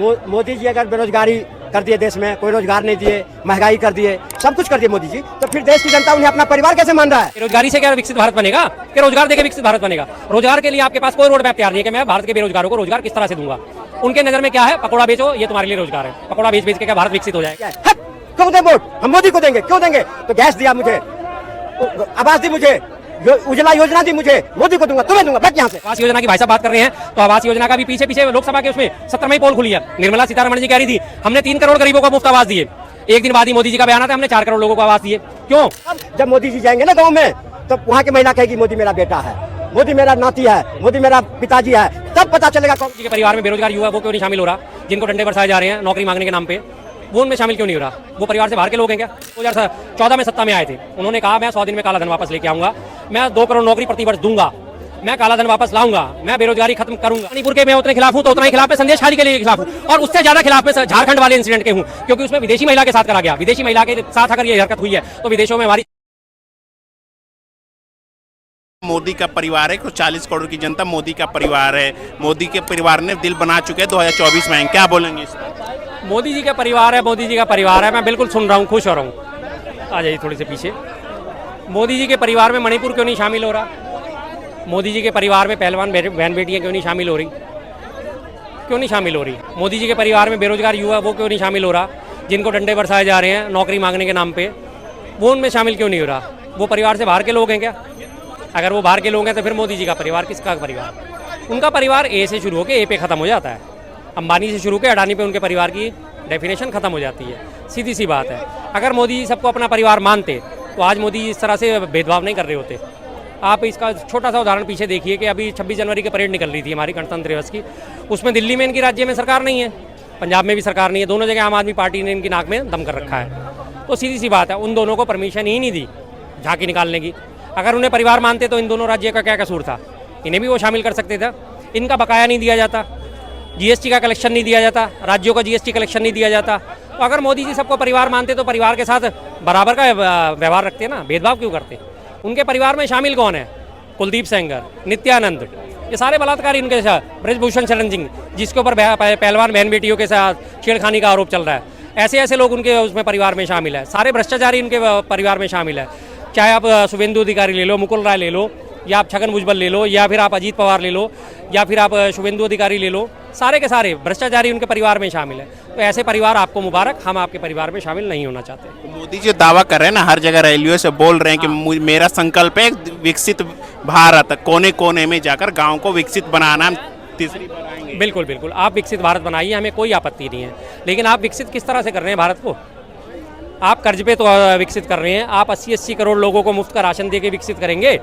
मोदी जी अगर बेरोजगारी कर दिए, देश में कोई रोजगार नहीं दिए, महंगाई कर दिए, सब कुछ कर दिए मोदी जी, तो फिर देश की जनता उन्हें अपना परिवार कैसे मान रहा है? बेरोजगारी से क्या विकसित भारत बनेगा? कि रोजगार देके विकसित भारत बनेगा? रोजगार के लिए आपके पास कोई रोड मैप तैयार नहीं है कि मैं भारत के बेरोजगारों को रोजगार किस तरह से दूंगा। उनके नजर में क्या है? पकौड़ा बेचो, ये तुम्हारे लिए रोजगार है। पकौड़ा बेच बेच के क्या भारत विकसित हो जाएगा? क्यों दे वोट? हम मोदी को देंगे। क्यों देंगे? तो गैस दिया मुझे, आवास दी मुझे, उज्ज्वला योजना दी मुझे, मोदी को दूंगा, तुम्हें दूंगा, बैठ यहाँ से। आवास योजना की भाई साहब बात कर रहे हैं, तो आवास योजना का भी पीछे पीछे लोकसभा के उसमें 17 पोल खुली है। निर्मला सीतारमण जी कह रही थी हमने 3 करोड़ गरीबों को मुफ्त आवास दिए। एक दिन बाद ही मोदी जी का बयान आता है हमने 4 करोड़ लोगों को आवास दिए। क्यों? जब मोदी जी जाएंगे ना गाँव में, तो वहाँ की महिला कहेगी मोदी मेरा बेटा है, मोदी मेरा नाती है, मोदी मेरा पिताजी है, तब पता चलेगा कौन जी के परिवार में बेरोजगार युवा वो क्यों नहीं शामिल हो रहा, जिनको डंडे बरसाए जा रहे हैं नौकरी मांगने के नाम पे, वो उनमें शामिल क्यों नहीं हो रहा? वो परिवार से बाहर के लोग हैं क्या? 2014 में सत्ता में आए थे, उन्होंने कहा मैं 100 दिन में काला धन वापस लेके आऊंगा, मैं 2 करोड़ नौकरी प्रतिवर्ष दूंगा, मैं काला धन वापस लाऊंगा, मैं बेरोजगारी खत्म करूंगा। मणिपुर के मैं उतने खिलाफ हूं तो उतना ही खिलाफ है संदेश खाली के लिए खिलाफ हूं, और उससे ज्यादा खिलाफ है झारखंड वाले इंसिडेंट के हूं, क्योंकि उसमें विदेशी महिला के साथ करा गया। विदेशी महिला के साथ अगर ये हरकत हुई है तो विदेशों में हमारी मोदी का परिवार है, 40 करोड़ की जनता मोदी का परिवार है। मोदी के परिवार ने दिल बना चुके हैं 2024 में। क्या बोलेंगे इस पर? मोदी जी का परिवार है, मोदी जी का परिवार है, मैं बिल्कुल सुन रहा हूँ, खुश हो रहा हूँ। आ जाइए थोड़ी से पीछे। मोदी जी के परिवार में मणिपुर क्यों नहीं शामिल हो रहा? मोदी जी के परिवार में पहलवान बहन बेटियाँ क्यों नहीं शामिल हो रही? क्यों नहीं शामिल हो रही? मोदी जी के परिवार में बेरोजगार युवा वो क्यों नहीं शामिल हो रहा, जिनको डंडे बरसाए जा रहे हैं नौकरी मांगने के नाम पे, वो उनमें शामिल क्यों नहीं हो रहा? वो परिवार से बाहर के लोग हैं क्या? अगर वो बाहर के लोग हैं तो फिर मोदी जी का परिवार किसका परिवार? उनका परिवार ए से शुरू होकर ए पे ख़त्म हो जाता है। अंबानी से शुरू के अडानी पे उनके परिवार की डेफिनेशन खत्म हो जाती है। सीधी सी बात है। अगर मोदी जी सबको अपना परिवार मानते तो आज मोदी जी इस तरह से भेदभाव नहीं कर रहे होते। आप इसका छोटा सा उदाहरण पीछे देखिए कि अभी 26 जनवरी की परेड निकल रही थी हमारी गणतंत्र दिवस की, उसमें दिल्ली में इनकी राज्य में सरकार नहीं है, पंजाब में भी सरकार नहीं है, दोनों जगह आम आदमी पार्टी ने इनकी नाक में दम कर रखा है। तो सीधी सी बात है, उन दोनों को परमिशन ही नहीं दी झांकी निकालने की। अगर उन्हें परिवार मानते तो इन दोनों राज्य का क्या कसूर था? इन्हें भी वो शामिल कर सकते थे। इनका बकाया नहीं दिया जाता, जीएसटी का कलेक्शन नहीं दिया जाता, राज्यों का जीएसटी कलेक्शन नहीं दिया जाता। तो अगर मोदी जी सबको परिवार मानते तो परिवार के साथ बराबर का व्यवहार रखते ना, भेदभाव क्यों करते? उनके परिवार में शामिल कौन है? कुलदीप सेंगर, नित्यानंद, ये सारे बलात्कारी उनके साथ, ब्रजभूषण शरण सिंह जिसके ऊपर पहलवान बहन बेटियों के साथ छेड़खानी का आरोप चल रहा है, ऐसे ऐसे लोग उनके उसमें परिवार में शामिल है। सारे भ्रष्टाचारी उनके परिवार में शामिल है। चाहे आप शुभेंदु अधिकारी ले लो, मुकुल राय ले लो, या आप छगन भुजबल ले लो, या फिर आप अजीत पवार ले लो, या फिर आप शुभेंदु अधिकारी ले लो, सारे के सारे भ्रष्टाचारी उनके परिवार में शामिल है। तो ऐसे परिवार आपको मुबारक, हम आपके परिवार में शामिल नहीं होना चाहते। तो मोदी जी दावा कर रहे हैं ना, हर जगह रैलियों से बोल रहे हैं कि मेरा संकल्प है विकसित भारत, कोने कोने में जाकर गाँव को विकसित बनाना, तीसरी बार आएंगे। बिल्कुल बिल्कुल, आप विकसित भारत बनाइए, हमें कोई आपत्ति नहीं है, लेकिन आप विकसित किस तरह से कर रहे हैं भारत को? आप कर्ज पे तो विकसित कर रहे हैं, आप 80-80 करोड़ लोगों को मुफ्त का राशन दे के विकसित करेंगे?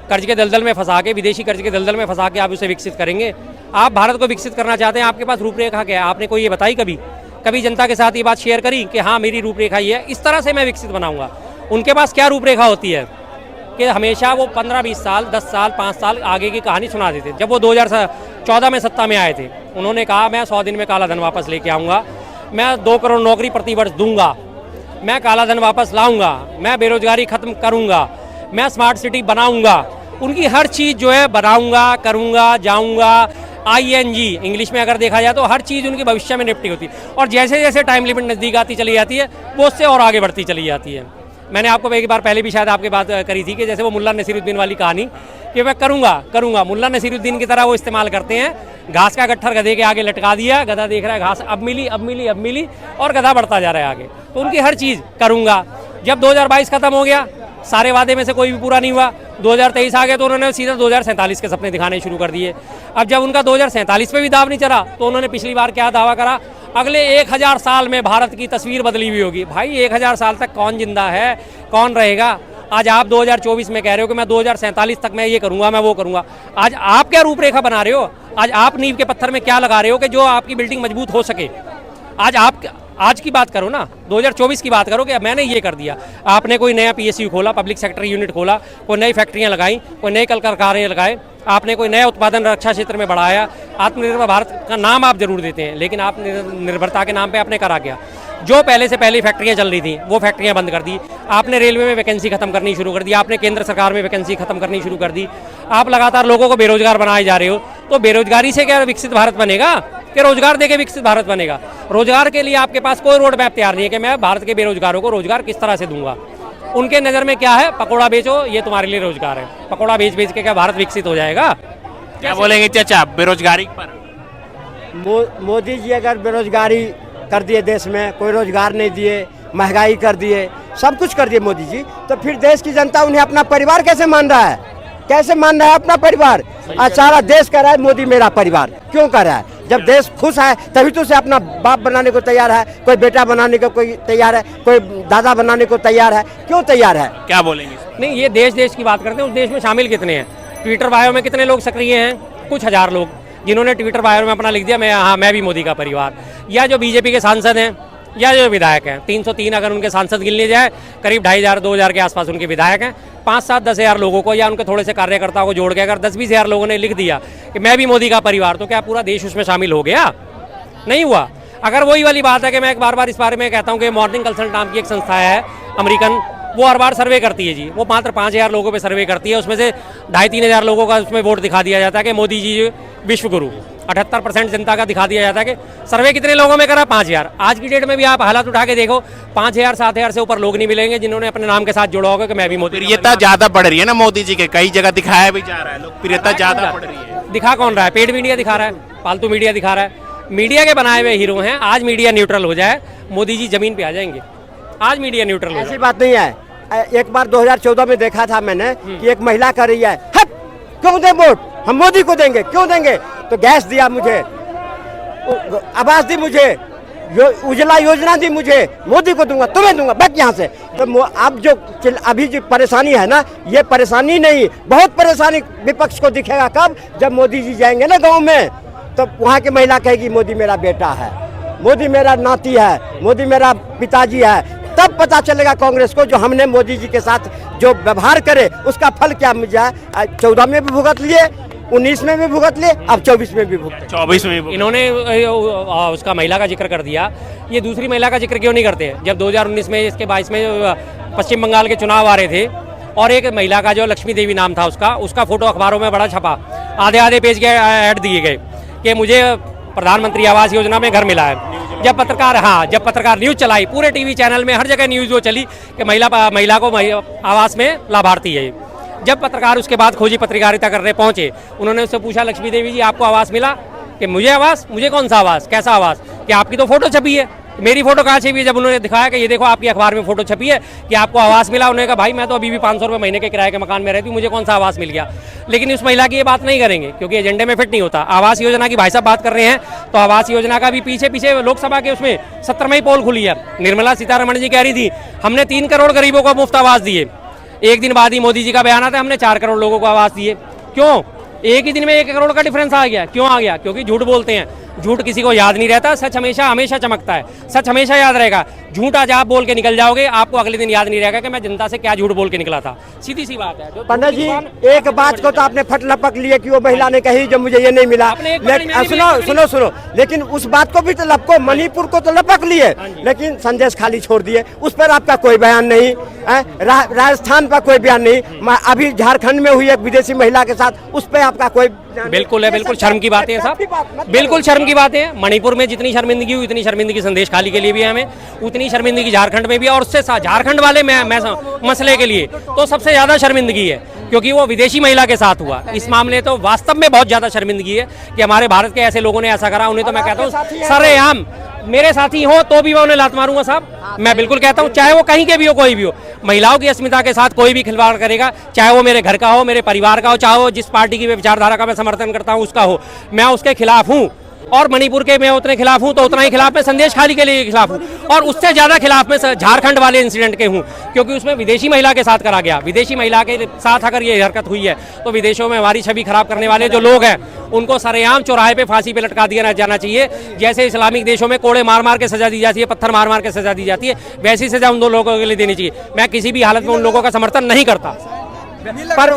कर्ज के दलदल में फंसा के, विदेशी कर्ज के दलदल में फंसा के आप उसे विकसित करेंगे? आप भारत को विकसित करना चाहते हैं, आपके पास रूपरेखा क्या है? आपने कोई ये बताई कभी जनता के साथ ये बात शेयर करी कि हाँ मेरी रूपरेखा ये है, इस तरह से मैं विकसित बनाऊंगा? उनके पास क्या रूपरेखा होती है कि हमेशा वो 15-20 साल, 10 साल, 5 साल आगे की कहानी सुना देते। जब वो 2014 में सत्ता में आए थे, उन्होंने कहा मैं 100 दिन में काला धन वापस लेके आऊँगा, मैं 2 करोड़ नौकरी प्रतिवर्ष दूंगा, मैं काला धन वापस लाऊंगा, मैं बेरोजगारी खत्म करूंगा, मैं स्मार्ट सिटी बनाऊंगा। उनकी हर चीज़ जो है बनाऊंगा, करूंगा, जाऊंगा, ING इंग्लिश में अगर देखा जाए तो हर चीज़ उनकी भविष्य में निपटी होती है, और जैसे जैसे टाइम लिमिट नज़दीक आती चली जाती है वो उससे और आगे बढ़ती चली जाती है। मैंने आपको एक बार पहले भी शायद आपके बात करी थी कि जैसे वो मुल्ला नसीरुद्दीन वाली कहानी कि मैं करूंगा, मुल्ला नसीरुद्दीन की तरह वो इस्तेमाल करते हैं। घास का गट्ठर गधे के आगे लटका दिया, गधा देख रहा है घास अब मिली और गधा बढ़ता जा रहा है आगे। तो उनकी हर चीज़ करूंगा। जब 2022 खत्म हो गया, सारे वादे में से कोई भी पूरा नहीं हुआ, 2023 आ गया तो उन्होंने सीधा 2047 के सपने दिखाने शुरू कर दिए। अब जब उनका 2047 पे भी दाव नहीं चला तो उन्होंने पिछली बार क्या दावा करा, अगले 1000 साल में भारत की तस्वीर बदली हुई होगी। भाई 1000 साल तक कौन जिंदा है, कौन रहेगा? आज आप 2024 में कह रहे हो कि मैं 2047 तक मैं ये करूंगा, मैं वो करूंगा। आज आप क्या रूपरेखा बना रहे हो? आज आप नींव के पत्थर में क्या लगा रहे हो कि जो आपकी बिल्डिंग मजबूत हो सके? आज की बात करो ना, 2024 की बात करो कि मैंने ये कर दिया। आपने कोई नया PSU खोला, पब्लिक सेक्टर यूनिट खोला, कोई नई फैक्ट्रियाँ लगाई, कोई नए कल कारखाने लगाए, आपने कोई नया उत्पादन रक्षा क्षेत्र में बढ़ाया। आत्मनिर्भर भारत का नाम आप जरूर देते हैं, लेकिन आप निर्भरता के नाम पे आपने करा क्या? जो पहले से पहले फैक्ट्रियाँ चल रही थी वो फैक्ट्रियाँ बंद कर दी आपने, रेलवे में वैकेंसी खत्म करनी शुरू कर दी आपने, केंद्र सरकार में वैकेंसी खत्म करनी शुरू कर दी। आप लगातार लोगों को बेरोजगार बनाए जा रहे हो। तो बेरोजगारी से क्या विकसित भारत बनेगा? कि रोजगार देके विकसित भारत बनेगा। रोजगार के लिए आपके पास कोई रोड मैप तैयार नहीं है कि मैं भारत के बेरोजगारों को रोजगार किस तरह से दूंगा। उनके नज़र में क्या है, पकौड़ा बेचो, ये तुम्हारे लिए रोजगार है। पकौड़ा बेच बेच के क्या भारत विकसित हो जाएगा? क्या बोलेंगे चाचा बेरोजगारी पर? मोदी जी अगर बेरोजगारी कर दिए, देश में कोई रोजगार नहीं दिए, महंगाई कर दिए, सब कुछ कर दिए मोदी जी, तो फिर देश की जनता उन्हें अपना परिवार कैसे मान रहा है? कैसे मान रहा है अपना परिवार? आज सारा देश कह रहा है मोदी मेरा परिवार। क्यों कह रहा है? जब देश खुश है तभी तो उसे अपना बाप बनाने को तैयार है, कोई बेटा बनाने को कोई तैयार है, कोई दादा बनाने को तैयार है। क्यों तैयार है? क्या बोलेंगे? नहीं, ये देश देश की बात करते हैं, उस देश में शामिल कितने हैं? ट्विटर बायो में कितने लोग सक्रिय हैं? कुछ हजार लोग, जिन्होंने ट्विटर बायो में अपना लिख दिया मैं भी मोदी का परिवार। या जो बीजेपी के सांसद हैं या जो विधायक हैं, 303 अगर उनके सांसद गिन लिए जाए, करीब 2500-2000 के आसपास उनके विधायक हैं। 5-7-10 हज़ार लोगों को या उनके थोड़े से कार्यकर्ताओं को जोड़ के अगर 10-20 हज़ार लोगों ने लिख दिया कि मैं भी मोदी का परिवार, तो क्या पूरा देश उसमें शामिल हो गया? नहीं हुआ। अगर वही वाली बात है कि मैं एक बार इस बारे में कहता हूँ कि मॉर्निंग कंसल्ट नाम की एक संस्था है अमेरिकन, वो हर बार सर्वे करती है जी, वो मात्र 5000 लोगों पे सर्वे करती है, उसमें से 2500-3 हज़ार लोगों का उसमें वोट दिखा दिया जाता है कि मोदी जी विश्व गुरु। 78% जनता का दिखा दिया जाता है कि सर्वे कितने लोगों में करा? 5000। आज की डेट में भी आप हालात उठा के देखो, 5000-7000 से ऊपर लोग नहीं मिलेंगे जिन्होंने अपने नाम के साथ जोड़ा होगा कि मैं भी मोदी। प्रियता ज्यादा बढ़ रही है ना मोदी जी के, कई जगह दिखाया भी जा रहा है, लोकप्रियता ज्यादा बढ़ रही है। दिखा कौन रहा है? पेड मीडिया दिखा रहा है, फालतू मीडिया दिखा रहा है। मीडिया के बनाए हुए हीरो हैं। आज मीडिया न्यूट्रल हो जाए, मोदी जी जमीन पे आ जाएंगे। आज मीडिया न्यूट्रल हो जाए। ऐसी बात नहीं है। एक बार 2014 में देखा था मैंने कि एक महिला कर रही है, हट क्यों दे वोट, हम मोदी को देंगे, क्यों देंगे? तो गैस दिया मुझे, आवास दी मुझे, उज्ज्वला योजना दी मुझे, मोदी को दूंगा, तुम्हें दूंगा, बैठ यहाँ से। तो अब जो अभी जो परेशानी है ना, ये परेशानी नहीं, बहुत परेशानी विपक्ष को दिखेगा कब? जब मोदी जी जाएंगे ना गांव में, तो वहाँ की महिला कहेगी मोदी मेरा बेटा है, मोदी मेरा नाती है, मोदी मेरा पिताजी है। तब पता चलेगा कांग्रेस को जो हमने मोदी जी के साथ जो व्यवहार करे उसका फल क्या मिल जाए। 14 में भी भुगत लिए, 19 में भी भुगत लिए, अब 24 में भी भुगत। 24 में इन्होंने उसका महिला का जिक्र कर दिया, ये दूसरी महिला का जिक्र क्यों नहीं करते? जब 2019 में, इसके 22 में पश्चिम बंगाल के चुनाव आ रहे थे और एक महिला का जो लक्ष्मी देवी नाम था उसका फोटो अखबारों में बड़ा छपा, आधे पेज के ऐड दिए गए कि मुझे प्रधानमंत्री आवास योजना में घर मिला है। जब पत्रकार न्यूज़ चलाई, पूरे टीवी चैनल में हर जगह न्यूज़ वो चली कि महिला को आवास में लाभार्थी है। जब पत्रकार उसके बाद खोजी पत्रकारिता करने पहुंचे, उन्होंने उससे पूछा, लक्ष्मी देवी जी आपको आवास मिला? कि मुझे आवास? मुझे कौन सा आवास, कैसा आवास? कि आपकी तो फोटो छपी है। मेरी फोटो कहाँ छपी है? जब उन्होंने दिखाया कि ये देखो आपकी अखबार में फोटो छपी है कि आपको आवास मिला, उन्होंने कहा भाई मैं तो अभी भी 500 रुपये महीने के किराए के मकान में रहती हूँ, मुझे कौन सा आवास मिल गया। लेकिन उस महिला की ये बात नहीं करेंगे क्योंकि एजेंडे में फिट नहीं होता। आवास योजना की भाई साहब बात कर रहे हैं, तो आवास योजना का भी पीछे लोकसभा के उसमें 17 में ही पोल खुली है। निर्मला सीतारमण जी कह रही थी हमने 3 करोड़ गरीबों को मुफ्त आवास दिए। एक दिन बाद ही मोदी जी का बयान आता है हमने 4 करोड़ लोगों को आवास दिए। क्यों? एक ही दिन में 1 करोड़ का डिफरेंस आ गया। क्यों आ गया? क्योंकि झूठ बोलते हैं। झूठ किसी को याद नहीं रहता, सच हमेशा चमकता है। सच हमेशा याद रहेगा। झूठ आज आप बोल के निकल जाओगे, आपको अगले दिन याद नहीं रहेगा कि मैं जनता से क्या झूठ बोल के निकला था। सीधी सी बात है। पंडित जी, एक बात को तो आपने फट लपक लिए कि वो महिला ने कही जो मुझे ये नहीं मिला। सुनो, लेकिन उस बात को भी तो लपको, मणिपुर को तो लपक लिए, लेकिन संदेश खाली छोड़ दिए। उस पर आपका कोई बयान नहीं, राजस्थान पर कोई बयान नहीं। अभी झारखंड में हुई एक विदेशी महिला के साथ, उस पर आपका कोई बिल्कुल है, बिल्कुल शर्म की बातें हैं साहब, बिल्कुल शर्म की बातें हैं। मणिपुर में जितनी शर्मिंदगी हुई उतनी शर्मिंदगी संदेश खाली के लिए भी है, हमें उतनी शर्मिंदगी झारखंड में भी, और उससे झारखंड वाले मसले के लिए तो सबसे ज्यादा शर्मिंदगी है क्योंकि वो विदेशी महिला के साथ हुआ। इस मामले तो वास्तव में बहुत ज्यादा शर्मिंदगी है कि हमारे भारत के ऐसे लोगों ने ऐसा करा। उन्हें तो मैं कहता हूँ सरेआम, मेरे साथी हो तो भी मैं उन्हें लात मारूंगा साहब। मैं बिल्कुल कहता हूँ, चाहे वो कहीं के भी हो, कोई भी हो, महिलाओं की अस्मिता के साथ कोई भी खिलवाड़ करेगा, चाहे वो मेरे घर का हो, मेरे परिवार का हो, चाहे वो जिस पार्टी की विचारधारा का मैं समर्थन करता हूँ उसका हो, मैं उसके खिलाफ हूँ। और मणिपुर के मैं उतने खिलाफ हूं तो उतना ही खिलाफ मैं संदेश खाली के लिए खिलाफ हूं, और उससे ज्यादा खिलाफ मैं झारखंड वाले इंसिडेंट के हूं क्योंकि उसमें विदेशी महिला के साथ करा गया। विदेशी महिला के साथ अगर ये हरकत हुई है तो विदेशों में हमारी छवि खराब करने वाले जो लोग हैं उनको सरेआम चौराहे पे फांसी पे लटका दिया जाना चाहिए। जैसे इस्लामिक देशों में कोड़े मार मार के सजा दी जाती है, पत्थर मार मार के सजा दी जाती है, वैसी सजा उन दो लोगों के लिए देनी चाहिए। मैं किसी भी हालत में उन लोगों का समर्थन नहीं करता। पर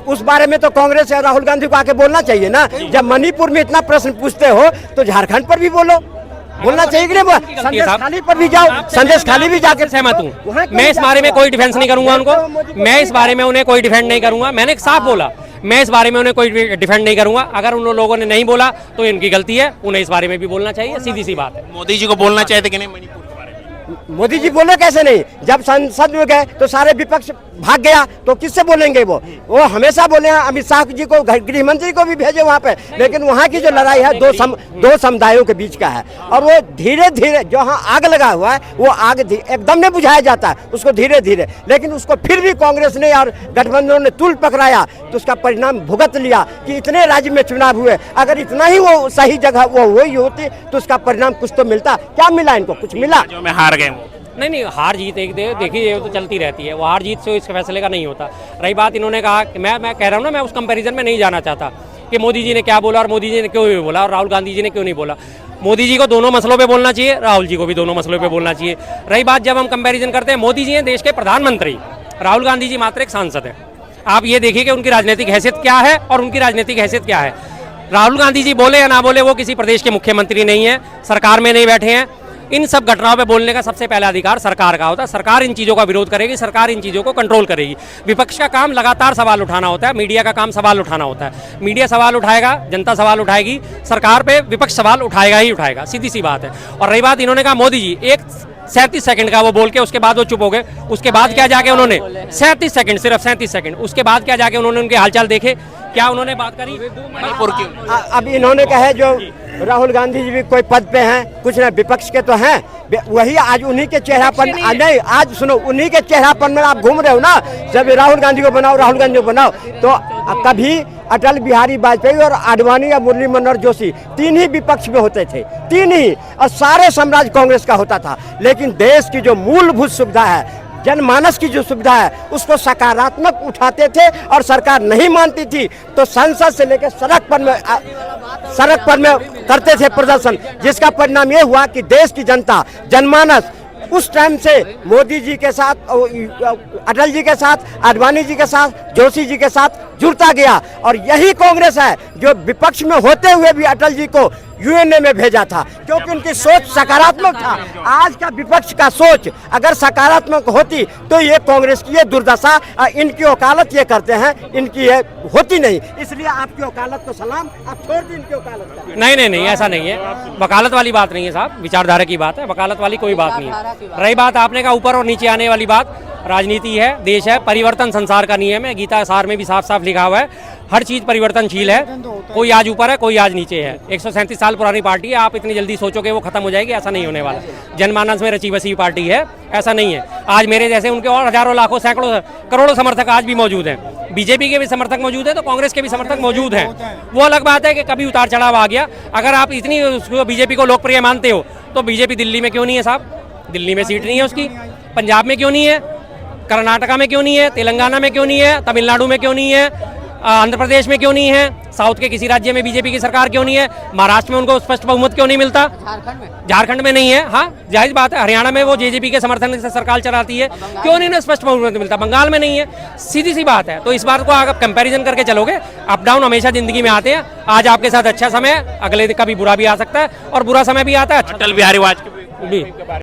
उस बारे में तो कांग्रेस या राहुल गांधी को आके बोलना चाहिए ना। जब मणिपुर में इतना प्रश्न पूछते हो तो झारखंड पर भी बोलना चाहिए कि नहीं? संदेश खाली पर भी जाओ, संदेश खाली भी जाकर सहमत हूँ। मैं इस बारे में कोई डिफेंस नहीं करूंगा उनको, मैं इस बारे में उन्हें कोई डिफेंड नहीं करूंगा। मैंने साफ बोला मैं इस बारे में उन्हें कोई डिफेंड नहीं करूंगा। अगर उन लोगों ने नहीं बोला तो इनकी गलती है, उन्हें इस बारे में भी बोलना चाहिए, सीधी सी बात है। मोदी जी को बोलना चाहते कि नहीं मणिपुर के बारे में? मोदी जी बोले कैसे नहीं? जब संसद में गए तो सारे विपक्ष भाग गया, तो किससे बोलेंगे? वो हमेशा बोले हैं। अमित शाह जी को, गृह मंत्री को भी भेजे वहाँ पे, लेकिन वहाँ की जो लड़ाई है दो समुदायों के बीच का है, और वो धीरे धीरे जहाँ आग लगा हुआ है वो आग एकदम नहीं बुझाया जाता है, उसको धीरे धीरे, लेकिन उसको फिर भी कांग्रेस ने और गठबंधनों ने तूल पकड़ाया, तो उसका परिणाम भुगत लिया कि इतने राज्य में चुनाव हुए, अगर इतना ही वो सही जगह वो वही होती तो उसका परिणाम कुछ तो मिलता। क्या मिला इनको? कुछ मिला? जो में हार गए वो। नहीं, हार जीत एक देखिए ये तो चलती रहती है, वो हार जीत से इस फैसले का नहीं होता। रही बात, इन्होंने कहा कि मैं कह रहा हूँ ना, मैं उस कंपैरिजन में नहीं जाना चाहता कि मोदी जी ने क्या बोला और मोदी जी ने क्यों नहीं बोला और राहुल गांधी जी ने क्यों नहीं बोला। मोदी जी को दोनों मसलों पे बोलना चाहिए, राहुल जी को भी दोनों मसलों पे बोलना चाहिए। रही बात, जब हम कंपैरिजन करते हैं, मोदी जी हैं देश के प्रधानमंत्री, राहुल गांधी जी मात्र एक सांसद है। आप ये देखिए कि उनकी राजनीतिक हैसियत क्या है और उनकी राजनीतिक हैसियत क्या है। राहुल गांधी जी बोले या ना बोले, वो किसी प्रदेश के मुख्यमंत्री नहीं है, सरकार में नहीं बैठे हैं। इन सब घटनाओं पे बोलने का सबसे पहला अधिकार सरकार का होता है। सरकार इन चीज़ों का विरोध करेगी, सरकार इन चीज़ों को कंट्रोल करेगी। विपक्ष का काम लगातार सवाल उठाना होता है, मीडिया का काम सवाल उठाना होता है। मीडिया सवाल उठाएगा, जनता सवाल उठाएगी, सरकार पे विपक्ष सवाल उठाएगा ही उठाएगा, सीधी सी बात है। और रही बात, इन्होंने कहा मोदी जी 37 सेकंड का वो बोल के उसके बाद वो चुप हो गए। उसके बाद क्या जाके उन्होंने 37 सेकंड, सिर्फ 37 सेकंड, उसके बाद क्या जाके उन्होंने उनके हालचाल देखे, क्या उन्होंने बात करी मणिपुर की? अब इन्होंने कहा जो राहुल गांधी जी भी कोई पद पे हैं, कुछ ना विपक्ष के तो हैं, वही आज उन्हीं के चेहरापन नहीं, आज सुनो, उन्हीं के चेहरापन में आप घूम रहे हो ना। जब राहुल गांधी को बनाओ, राहुल गांधी को बनाओ, तो कभी अटल बिहारी वाजपेयी और आडवाणी या मुरली मनोहर जोशी तीन ही विपक्ष में होते थे, तीन ही, और सारे साम्राज्य कांग्रेस का होता था। लेकिन देश की जो मूलभूत सुविधा है, जनमानस की जो सुविधा है, उसको सकारात्मक उठाते थे और सरकार नहीं मानती थी तो संसद से लेकर सड़क पर में करते थे प्रदर्शन, जिसका परिणाम ये हुआ कि देश की जनता, जनमानस उस टाइम से मोदी जी के साथ, अटल जी के साथ, आडवाणी जी के साथ, जोशी जी के साथ जुड़ता गया। और यही कांग्रेस है जो विपक्ष में होते हुए भी अटल जी को यूएनए में भेजा था, क्योंकि उनकी सोच सकारात्मक था। आज का विपक्ष का सोच अगर सकारात्मक होती तो ये कांग्रेस की ये दुर्दशा, इनकी वकालत ये करते हैं, इनकी ये होती नहीं। इसलिए आपकी वकालत को सलाम, आप छोड़ दी इनकी वकालत। नहीं, ऐसा नहीं है, वकालत वाली बात नहीं है साहब, विचारधारा की बात है, वकालत वाली कोई बात नहीं है। रही बात आपने कहा ऊपर और नीचे आने वाली बात, राजनीति है, देश है, परिवर्तन संसार का नियम है, गीता सार में भी साफ साफ लिखा हुआ है, हर चीज परिवर्तनशील है, कोई आज ऊपर है, कोई आज नीचे है। 137 साल पुरानी पार्टी है, आप इतनी जल्दी सोचोगे वो खत्म हो जाएगी, ऐसा नहीं होने वाला। जनमानस में रची बसी पार्टी है, ऐसा नहीं है। आज मेरे जैसे उनके और हजारों, लाखों, सैकड़ों, करोड़ों समर्थक आज भी मौजूद हैं। बीजेपी के भी समर्थक मौजूद है तो कांग्रेस के भी समर्थक मौजूद हैं। वो अलग बात है कि कभी उतार चढ़ाव आ गया। अगर आप इतनी बीजेपी को लोकप्रिय मानते हो तो बीजेपी दिल्ली में क्यों नहीं है साहब? दिल्ली में सीट नहीं है उसकी, पंजाब में क्यों नहीं है, कर्नाटका में क्यों नहीं है, तेलंगाना में क्यों नहीं है, तमिलनाडु में क्यों नहीं है, आंध्र प्रदेश में क्यों नहीं है, साउथ के किसी राज्य में बीजेपी की सरकार क्यों नहीं है, महाराष्ट्र में उनको स्पष्ट बहुमत क्यों नहीं मिलता, झारखंड में नहीं है, हाँ जायज बात है, हरियाणा में वो जेजेपी के समर्थन से सरकार चलाती है, क्यों नहीं स्पष्ट बहुमत मिलता, बंगाल में नहीं है, सीधी सी बात है। तो इस बात को आप कंपैरिजन करके चलोगे, अप डाउन हमेशा जिंदगी में आते हैं। आज आपके साथ अच्छा समय है, अगले दिन कभी बुरा भी आ सकता है और बुरा समय भी आता है। अटल बिहारी वाजपेयी